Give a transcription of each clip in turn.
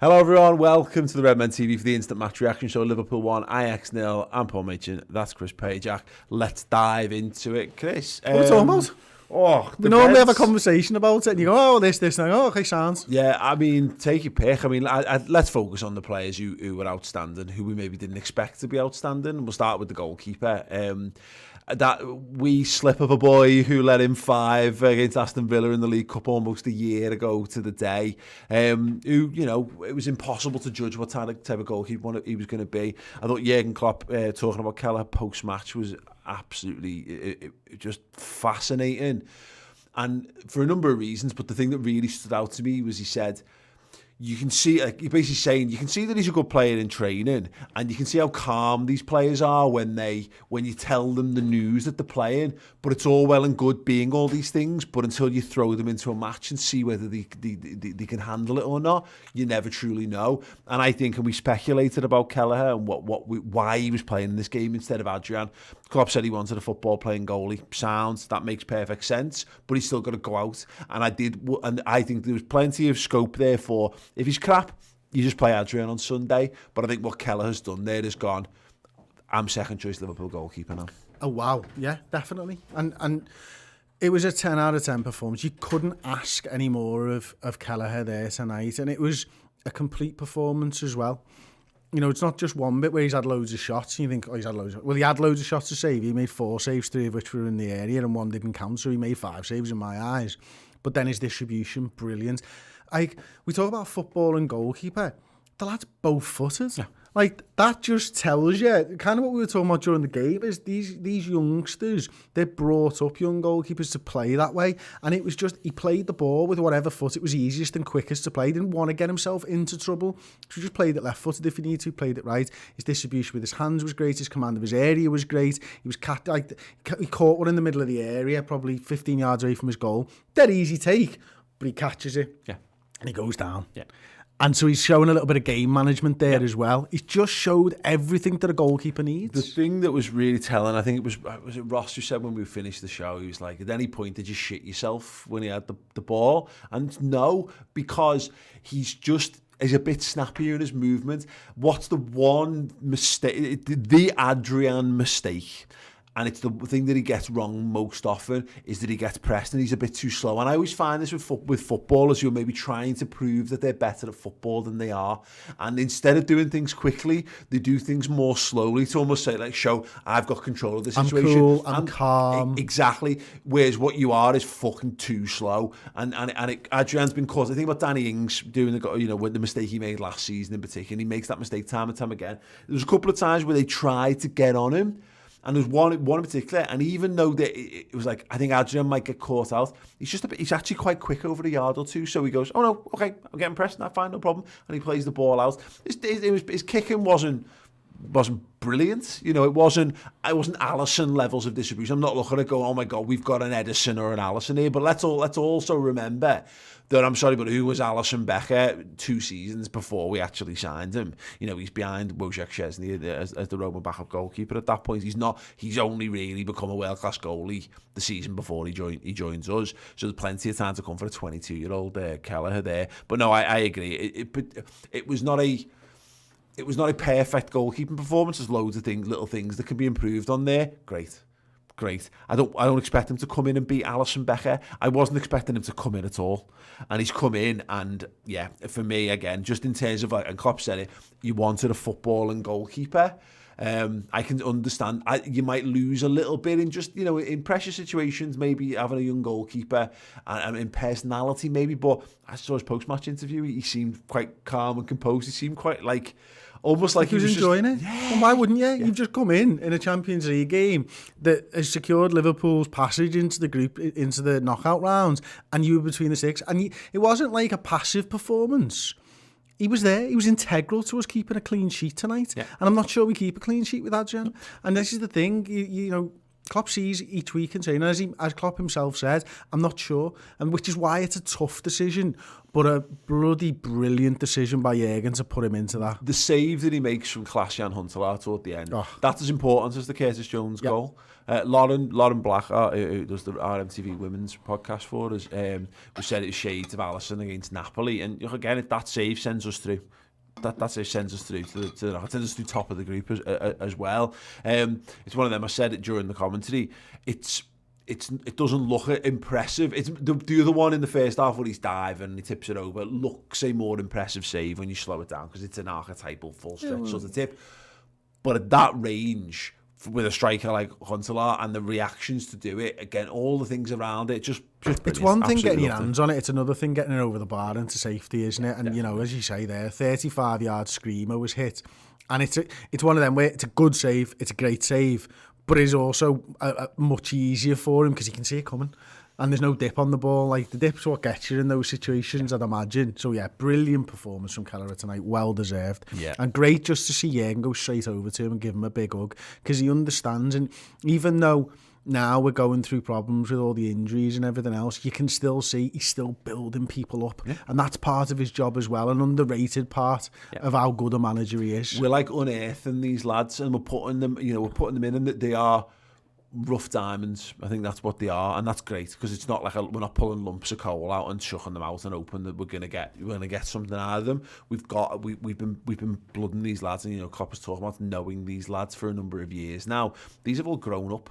Hello everyone, welcome to the Redmen TV for the Instant Match Reaction Show. Liverpool 1, Ajax 0. I'm Paul Machin, that's Chris Pajak. Let's dive into it, Chris. What are we talking about? We normally have a conversation about it and you go, oh, this, and oh, okay, sounds. Yeah, I mean, take your pick. I mean, let's focus on the players who were outstanding, who we maybe didn't expect to be outstanding. We'll start with the goalkeeper. That wee slip of a boy who let in 5 against Aston Villa in the League Cup almost a year ago to the day, who, you know, it was impossible to judge what type of goalkeeper he was going to be. I thought Jurgen Klopp talking about Kelleher post-match was absolutely just fascinating, and for a number of reasons, but the thing that really stood out to me was he said, you can see, like, you're basically saying you can see that he's a good player in training, and you can see how calm these players are when you tell them the news that they're playing. But it's all well and good being all these things, but until you throw them into a match and see whether they can handle it or not, you never truly know. And I think, and we speculated about Kelleher and why he was playing in this game instead of Adrian. Klopp said he wanted a football playing goalie. Sounds, that makes perfect sense, but he's still got to go out. And I think there was plenty of scope there for, if he's crap, you just play Adrian on Sunday. But I think what Kelleher has done there is gone, I'm second choice Liverpool goalkeeper now. Oh, wow. Yeah, definitely. And it was a 10 out of 10 performance. You couldn't ask any more of Kelleher there tonight. And it was a complete performance as well. You know, it's not just one bit where he's had loads of shots and you think, oh, he's had loads of... Well, he had loads of shots to save. He made 4 saves, 3 of which were in the area and 1 didn't count, so he made 5 saves in my eyes. But then his distribution, brilliant. We talk about football and goalkeeper. The lad's both-footed. Yeah. Like, that just tells you, kind of what we were talking about during the game, is these youngsters, they're brought up, young goalkeepers, to play that way. And it was just, he played the ball with whatever foot it was easiest and quickest to play. He didn't want to get himself into trouble. So he just played it left-footed if he needed to, played it right. His distribution with his hands was great. His command of his area was great. He caught one in the middle of the area, probably 15 yards away from his goal. Dead easy take, but he catches it. Yeah. And he goes down. Yeah. And so he's showing a little bit of game management there as well. He's just showed everything that a goalkeeper needs. The thing that was really telling, I think it was it Ross who said when we finished the show, he was like, at any point did you shit yourself when he had the ball? And no, because he's a bit snappier in his movement. What's the one mistake, the Adrian mistake? And it's the thing that he gets wrong most often, is that he gets pressed and he's a bit too slow. And I always find this with footballers who are maybe trying to prove that they're better at football than they are. And instead of doing things quickly, they do things more slowly to almost say, like, show, I've got control of the situation. I'm cool, I'm calm. Exactly. Whereas what you are is fucking too slow. And Adrian's been caused. I think about Danny Ings doing the mistake he made last season in particular. He makes that mistake time and time again. There was a couple of times where they tried to get on him. And there's one in particular, and even though it was like, I think Adrian might get caught out, he's actually quite quick over a yard or two, so he goes, oh no, okay, I'm getting pressed, that's fine, no problem, and he plays the ball out. His kicking wasn't brilliant, you know, it wasn't Alisson levels of distribution. I'm not looking at go, oh my God, we've got an Edison or an Alisson here, but let's also remember that, I'm sorry, but who was Alisson Becker 2 seasons before we actually signed him? You know, he's behind Wojciech Szczesny as the Roman backup goalkeeper at that point. He's only really become a world-class goalie the season before he joins us. So there's plenty of time to come for a 22-year-old Kelleher there. But no, I agree. It was not a perfect goalkeeping performance. There's loads of little things that can be improved on there. Great. I don't expect him to come in and beat Alisson Becker. I wasn't expecting him to come in at all. And he's come in, and yeah, for me, again, just in terms of, like, and Klopp said it, you wanted a footballing goalkeeper. I can understand you might lose a little bit in just, you know, in pressure situations, maybe having a young goalkeeper, and in personality maybe, but I saw his post-match interview, he seemed quite calm and composed. He seemed quite like, almost like he was enjoying it. Yeah. And why wouldn't you? Yeah. You've just come in a Champions League game that has secured Liverpool's passage into the group, into the knockout rounds, and you were between the 6. And it wasn't like a passive performance. He was there. He was integral to us keeping a clean sheet tonight. Yeah. And I'm not sure we keep a clean sheet with Adrian. And this is the thing, you know, Klopp sees each week and saying, as Klopp himself said, I'm not sure, and which is why it's a tough decision, but a bloody brilliant decision by Jürgen to put him into that. The save that he makes from Klaas-Jan Huntelaar toward the end, that's as important as the Curtis Jones goal. Lauren Black, who does the RMTV Women's podcast for us, who said it was shades of Alisson against Napoli, and again, that save sends us through. That sends us through to sends us through top of the group as well. It's one of them. I said it during the commentary. It doesn't look impressive. It's the other one in the first half where he's diving and he tips it over. It looks a more impressive save when you slow it down because it's an archetypal full stretch sort of tip. But at that range, with a striker like Huntelaar and the reactions to do it, again, all the things around it, just it's one thing getting your hands on it, it's another thing getting it over the bar into safety, isn't it? And definitely. As you say there, 35-yard screamer was hit, and it's one of them where it's a good save, it's a great save, but it's also much easier for him because he can see it coming. And there's no dip on the ball. Like, the dip's what gets you in those situations, I'd imagine. So, yeah, brilliant performance from Kelleher tonight. Well deserved. Yeah. And great just to see Jürgen go straight over to him and give him a big hug. Because he understands. And even though now we're going through problems with all the injuries and everything else, you can still see he's still building people up. Yeah. And that's part of his job as well. An underrated part of how good a manager he is. We're like unearthing these lads and we're putting them in, and they are rough diamonds. I think that's what they are, and that's great because it's not like we're not pulling lumps of coal out and chucking them out and hoping that we're gonna get something out of them. We've been blooding these lads, and Klopp was talking about knowing these lads for a number of years now. These have all grown up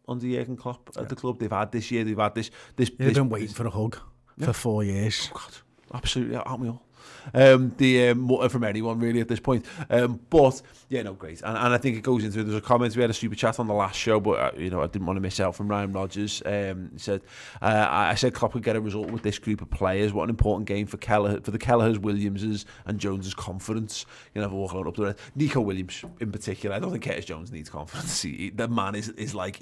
under Jürgen Klopp at the club. They've had this year. They've had this. They've been waiting for a hug for 4 years. Oh God, absolutely, aren't we all? From anyone really at this point, but great, and I think it goes into, there's a comment, we had a super chat on the last show, but I didn't want to miss out, from Ryan Rogers. He said, I said Klopp would get a result with this group of players. What an important game for the Kelleher's, Williams's and Jones's confidence. Walking up the red. Nico Williams in particular, I don't think Curtis Jones needs confidence. The man is like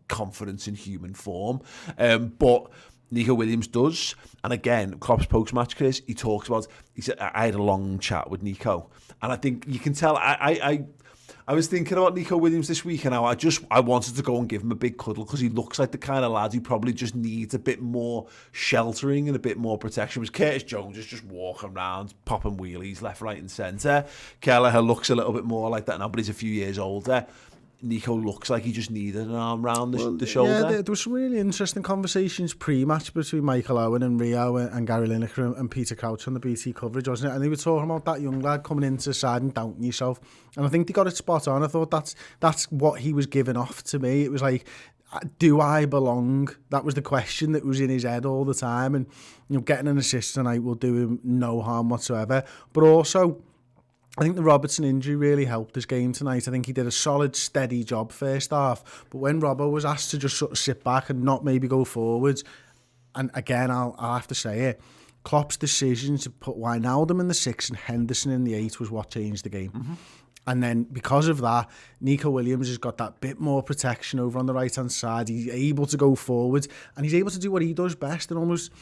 confidence in human form, but Nico Williams does. And again, Klopp's post-match, Chris, he said, I had a long chat with Nico, and I think you can tell, I was thinking about Nico Williams this week, and I wanted to go and give him a big cuddle because he looks like the kind of lad who probably just needs a bit more sheltering and a bit more protection. Whereas Curtis Jones is just walking around, popping wheelies left, right and centre. Kelleher looks a little bit more like that now, but he's a few years older. Nico looks like he just needed an arm round the shoulder. Yeah, there was some really interesting conversations pre-match between Michael Owen and Rio and Gary Lineker and Peter Crouch on the BT coverage, wasn't it? And they were talking about that young lad coming into the side and doubting yourself. And I think they got it spot on. I thought that's what he was giving off to me. It was like, do I belong? That was the question that was in his head all the time. And getting an assist tonight will do him no harm whatsoever. But also, I think the Robertson injury really helped his game tonight. I think he did a solid, steady job first half. But when Robbo was asked to just sort of sit back and not maybe go forwards, and again, I'll have to say it, Klopp's decision to put Wijnaldum in the 6 and Henderson in the 8 was what changed the game. Mm-hmm. And then because of that, Nico Williams has got that bit more protection over on the right-hand side. He's able to go forwards, and he's able to do what he does best, and almost,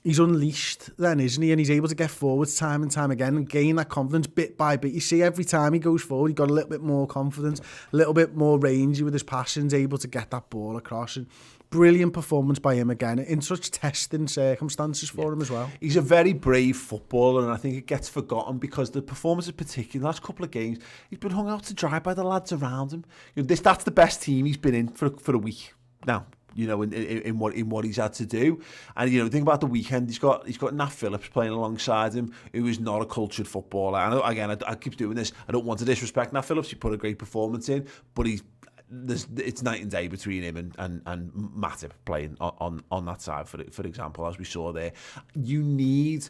he's unleashed then, isn't he? And he's able to get forwards time and time again and gain that confidence bit by bit. You see every time he goes forward, he got a little bit more confidence, a little bit more rangy with his passings, able to get that ball across. And brilliant performance by him again in such testing circumstances for him as well. He's a very brave footballer, and I think it gets forgotten because the performances, particularly in the last couple of games, he's been hung out to dry by the lads around him. That's the best team he's been in for a week now. In what he's had to do, and think about the weekend. He's got Nat Phillips playing alongside him, who is not a cultured footballer. And I keep doing this. I don't want to disrespect Nat Phillips. He put a great performance in, but it's night and day between him and Matip playing on that side. For example, as we saw there, you need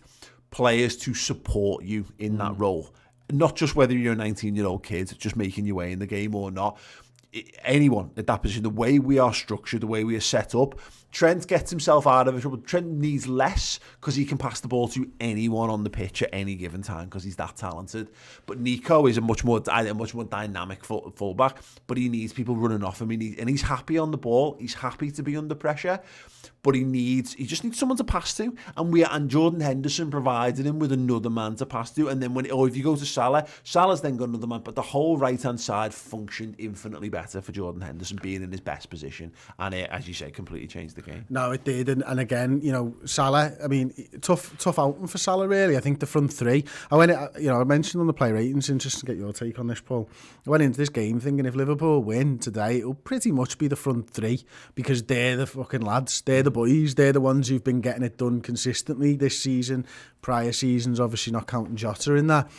players to support you in that role, not just whether you're a 19-year-old kid just making your way in the game or not. Anyone at that position, the way we are structured, the way we are set up, Trent gets himself out of trouble. Trent needs less because he can pass the ball to anyone on the pitch at any given time because he's that talented. But Nico is a much more dynamic fullback, but he needs people running off him. And he's happy on the ball. He's happy to be under pressure, but he just needs someone to pass to. And Jordan Henderson provided him with another man to pass to. And then if you go to Salah's then got another man. But the whole right hand side functioned infinitely better better for Jordan Henderson being in his best position, and it, as you say, completely changed the game. No, it did, and again, Salah. I mean, tough outing for Salah. Really, I think the front three. I mentioned on the play ratings, and just to get your take on this, Paul. I went into this game thinking if Liverpool win today, it'll pretty much be the front three because they're the fucking lads, they're the boys, they're the ones who've been getting it done consistently this season. Prior seasons, obviously not counting Jota in that.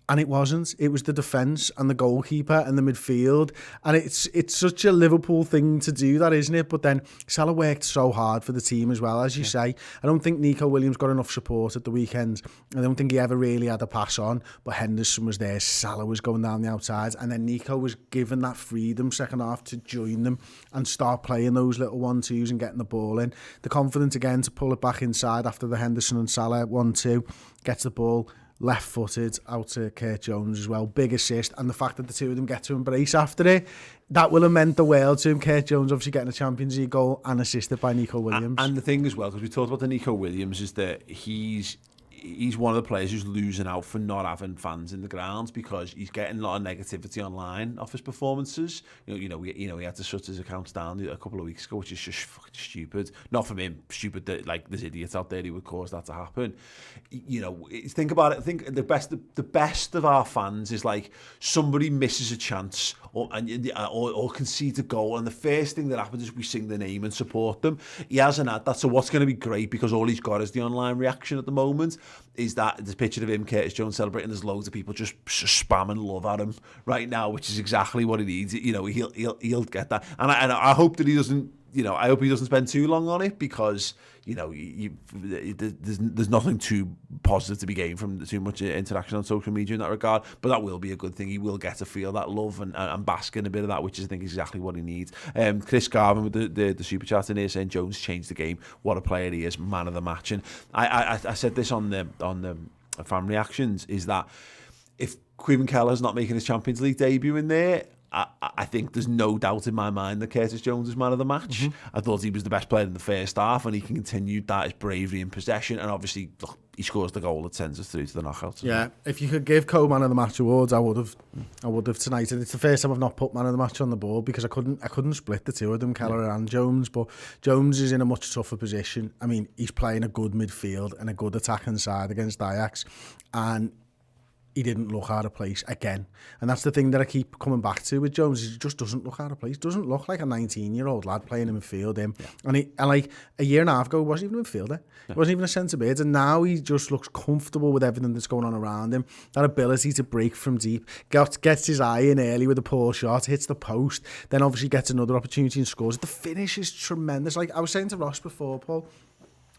And it wasn't. It was the defence and the goalkeeper and the midfield. And it's such a Liverpool thing to do that, isn't it? But then Salah worked so hard for the team as well, as you say. I don't think Nico Williams got enough support at the weekend. I don't think he ever really had a pass on. But Henderson was there. Salah was going down the outside. And then Nico was given that freedom second half to join them and start playing those little 1-2s and getting the ball in. The confidence again to pull it back inside after the Henderson and Salah 1-2. Gets the ball left-footed out to Kurt Jones as well. Big assist. And the fact that the two of them get to embrace after it, that will have meant the world to him. Kurt Jones obviously getting a Champions League goal and assisted by Nico Williams. And the thing as well, because we talked about the Nico Williams, is that he's one of the players who's losing out for not having fans in the grounds because he's getting a lot of negativity online off his performances. He had to shut his accounts down a couple of weeks ago, which is just fucking stupid. Not from him, stupid that like there's idiots out there who would cause that to happen. Think about it. I think the best of our fans is like somebody misses a chance or concedes a goal, and the first thing that happens is we sing the name and support them. He hasn't had that, so what's going to be great because all he's got is the online reaction at the moment. Is that the picture of him, Curtis Jones, celebrating? There's loads of people just spamming love at him right now, which is exactly what he needs. He'll get that, and I hope that he doesn't. I hope he doesn't spend too long on it because there's nothing too positive to be gained from too much interaction on social media in that regard. But that will be a good thing. He will get to feel that love and bask in a bit of that, which is, I think, exactly what he needs. Chris Garvin with the super chat in here saying Jones changed the game. What a player he is, man of the match. And I said this on the fan reactions is that if Queven Keller's not making his Champions League debut in there, I think there's no doubt in my mind that Curtis Jones is man of the match. Mm-hmm. I thought he was the best player in the first half, and he continued that, his bravery in possession, and obviously he scores the goal that sends us through to the knockouts. Yeah, if you could give co-man of the match awards, I would have tonight. And it's the first time I've not put man of the match on the board because I couldn't split the two of them, Keller and Jones. But Jones is in a much tougher position. I mean, he's playing a good midfield and a good attacking side against Ajax, and he didn't look out of place again. And that's the thing that I keep coming back to with Jones. He just doesn't look out of place. Doesn't look like a 19-year-old lad playing in midfield. Yeah. And like a year and a half ago, he wasn't even a midfielder. He wasn't even a centre mid. And now he just looks comfortable with everything that's going on around him. That ability to break from deep. Gets his eye in early with a poor shot, hits the post, then obviously gets another opportunity and scores. The finish is tremendous. Like I was saying to Ross before, Paul,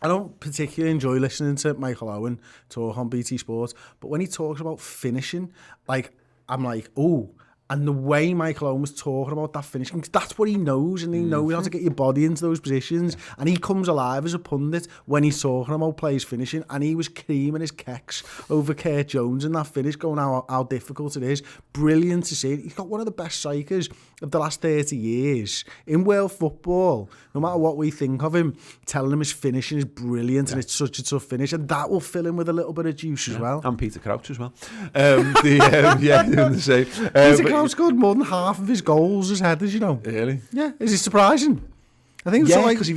I don't particularly enjoy listening to Michael Owen talk on BT Sports, but when he talks about finishing, I'm like, oh. And the way Michael Owen was talking about that finishing, that's what he knows, and he knows how to get your body into those positions. And he comes alive as a pundit when he's talking about players finishing, and he was creaming his kecks over Kurt Jones in that finish, going how difficult it is. Brilliant to see. He's got one of the best strikers of the last 30 years in world football. No matter what we think of him, telling him his finishing is brilliant, and it's such a tough finish, and that will fill him with a little bit of juice as well. And Peter Crouch as well. Doing the same. Peter Crouch scored more than half of his goals as headers, Really? Yeah. Is it surprising? I think it's because he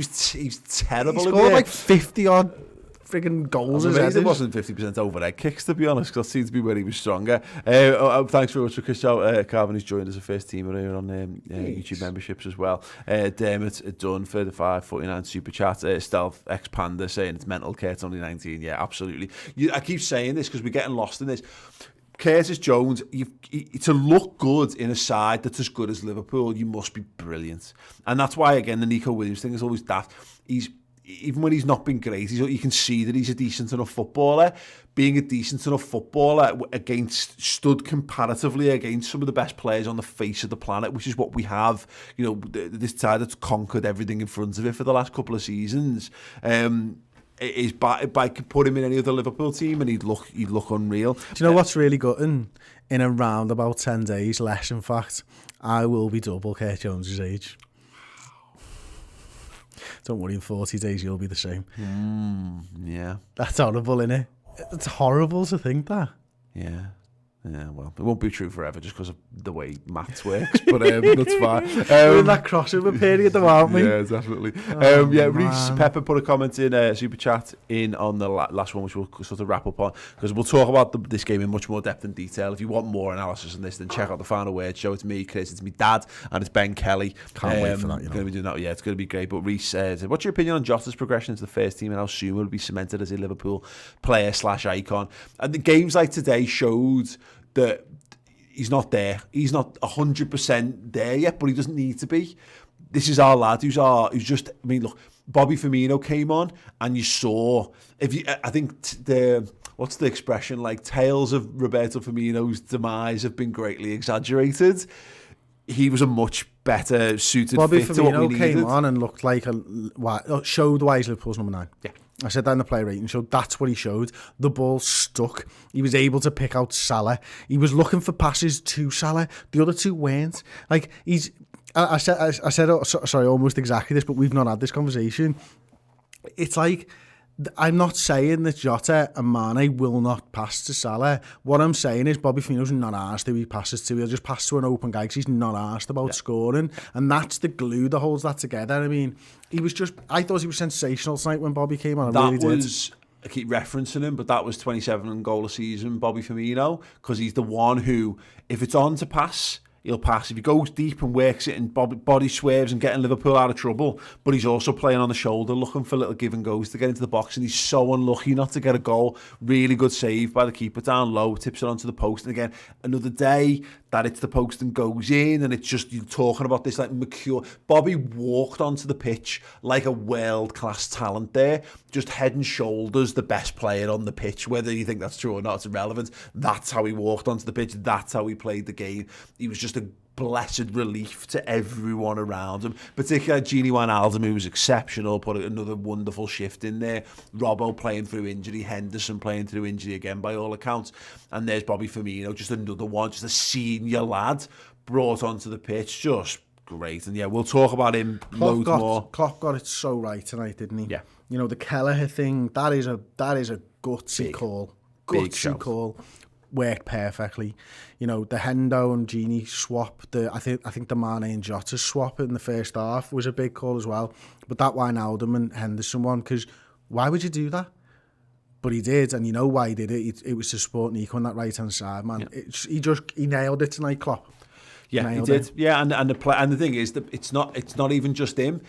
was terrible. He scored like 50 odd friggin' goals as headers. It wasn't 50% overhead kicks, to be honest, because that seems to be where he was stronger. Thanks very much for Chris Carvin, who's joined as a first teamer here on YouTube memberships as well. Dermot Dunn for the $5.49 super chat. Stealth X Panda saying it's mental, Kurt's only 19. Yeah, absolutely. I keep saying this because we're getting lost in this. Curtis Jones, to look good in a side that's as good as Liverpool, you must be brilliant. And that's why, again, the Nico Williams thing is always daft. Even when he's not been great, you can see that he's a decent enough footballer. Being a decent enough footballer stood comparatively against some of the best players on the face of the planet, which is what we have. This side that's conquered everything in front of it for the last couple of seasons. Is by put him in any other Liverpool team and he'd look unreal. Do you know what's really good? In around about 10 days, less in fact, I will be double Kurt Jones' age. Don't worry, in 40 days you'll be the same. Yeah. That's horrible, isn't it? It's horrible to think that. Yeah. Yeah, well, it won't be true forever just because of the way maths works, but that's fine. We're in that crossover period, though, aren't we? Yeah, definitely. Reese Pepper put a comment in super chat in on the last one, which we'll sort of wrap up on, because we'll talk about this game in much more depth and detail. If you want more analysis on this, then check out the Final Word Show. It's me, Chris, it's me dad, and it's Ben Kelly. Can't wait for that, Going to be doing that. Yeah, it's going to be great. But Reese said, what's your opinion on Jota's progression to the first team and how soon will be cemented as a Liverpool player/icon? And the games like today showed that he's not there. He's not 100% there yet, but he doesn't need to be. This is our lad who's just, I mean, look, Bobby Firmino came on and you saw, I think what's the expression, like tales of Roberto Firmino's demise have been greatly exaggerated. He was a much better suited Bobby fit to what we Firmino needed. came on and looked like showed why he's Liverpool's number 9. Yeah. I said that in the player rating show. That's what he showed. The ball stuck. He was able to pick out Salah. He was looking for passes to Salah. The other two weren't. Like I said, sorry, almost exactly this, but we've not had this conversation. It's like, I'm not saying that Jota and Mane will not pass to Salah. What I'm saying is Bobby Firmino's not asked who he passes to. He'll just pass to an open guy because he's not asked about scoring. And that's the glue that holds that together. I mean, I thought he was sensational tonight when Bobby came on. I keep referencing him, but that was 27 goal a season, Bobby Firmino, because he's the one who, if it's on to pass, he'll pass. If he goes deep and works it and body swerves and getting Liverpool out of trouble, but he's also playing on the shoulder, looking for little give and goes to get into the box, and he's so unlucky not to get a goal. Really good save by the keeper down low, tips it onto the post, and again, another day that it's the post and goes in, and it's just, you're talking about this like Mercure. Bobby walked onto the pitch like a world-class talent there, just head and shoulders the best player on the pitch. Whether you think that's true or not, it's irrelevant. That's how he walked onto the pitch. That's how he played the game. He was just a blessed relief to everyone around him, particularly Gini Wijnaldum, who was exceptional, put another wonderful shift in there. Robbo playing through injury, Henderson playing through injury again by all accounts, and there's Bobby Firmino, just another one, just a senior lad brought onto the pitch, just great. And yeah, we'll talk about him loads more. Klopp got it so right tonight, didn't he? Yeah. You know, the Kelleher thing, that is a gutsy call. Gutsy call. Worked perfectly. You know, the Hendo and Gini swap, I think the Mane and Jota swap in the first half was a big call as well. But that Wijnaldum and Henderson one, because why would you do that? But he did, and you know why he did it. It was to support Nico on that right-hand side, man. Yeah. He nailed it tonight, Klopp. Yeah, he did. Yeah, and the thing is that it's not even just him.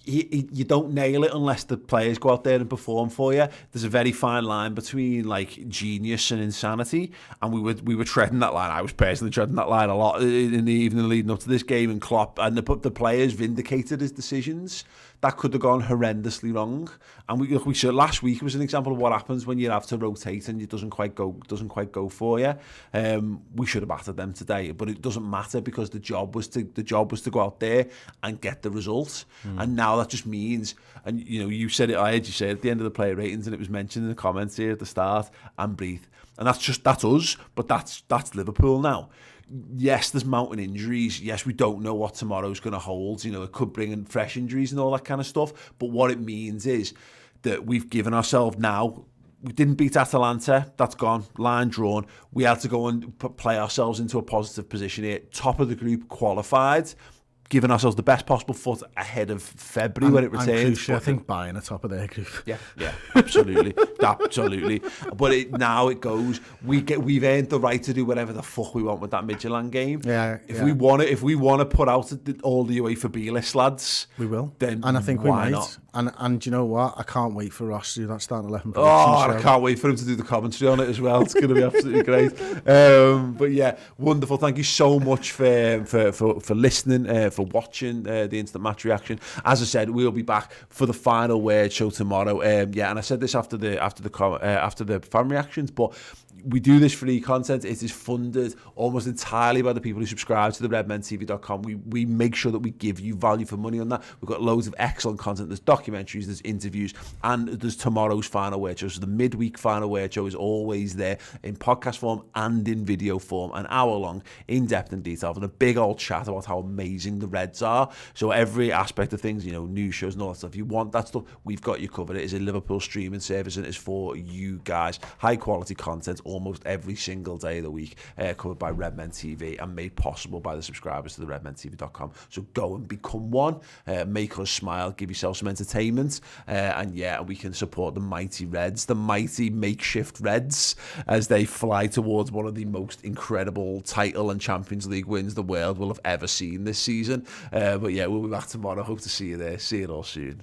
You don't nail it unless the players go out there and perform for you. There's a very fine line between like genius and insanity, and we were treading that line. I was personally treading that line a lot in the evening leading up to this game, and Klopp and the players vindicated his decisions. That could have gone horrendously wrong, and we saw last week was an example of what happens when you have to rotate and it doesn't quite go for you. We should have battered them today, but it doesn't matter because the job was to go out there and get the result. And now that just means, and you know, you said it, I heard you say it at the end of the player ratings, and it was mentioned in the comments here at the start, and breathe. And that's us, but that's Liverpool now. Yes, there's mounting injuries. Yes, we don't know what tomorrow's going to hold. You know, it could bring in fresh injuries and all that kind of stuff. But what it means is that we've given ourselves now. We didn't beat Atalanta. That's gone. Line drawn. We had to go and play ourselves into a positive position here. Top of the group, qualified. Giving ourselves the best possible foot ahead of February when it returns. I think Bayern are top of their group. Yeah, absolutely, absolutely. But now it goes. We've earned the right to do whatever the fuck we want with that Midtjylland game. If we want to put out all the UEFA B list lads, we will. Then and I think we might. Not? And you know what? I can't wait for Ross to do that starting 11 prediction. I can't wait for him to do the commentary on it as well. It's going to be absolutely great. But yeah, wonderful. Thank you so much for listening. For watching the instant match reaction. As I said, we'll be back for the Final Word show tomorrow. And I said this after the fan reactions, but we do this free content. It is funded almost entirely by the people who subscribe to the redmentv.com. We make sure that we give you value for money on that. We've got loads of excellent content. There's documentaries, there's interviews, and there's tomorrow's Final Word show. So the midweek Final Word show is always there in podcast form and in video form, an hour long, in depth and detail, and a big old chat about how amazing the Reds are. So every aspect of things, you know, news shows and all that stuff. If you want that stuff, we've got you covered. It is a Liverpool streaming service and it's for you guys. High quality content, all almost every single day of the week, covered by Redmen TV and made possible by the subscribers to the redmentv.com. So go and become one, make us smile, give yourself some entertainment, and yeah, we can support the mighty Reds, the mighty makeshift Reds, as they fly towards one of the most incredible title and Champions League wins the world will have ever seen this season. But yeah, we'll be back tomorrow. Hope to see you there. See you all soon.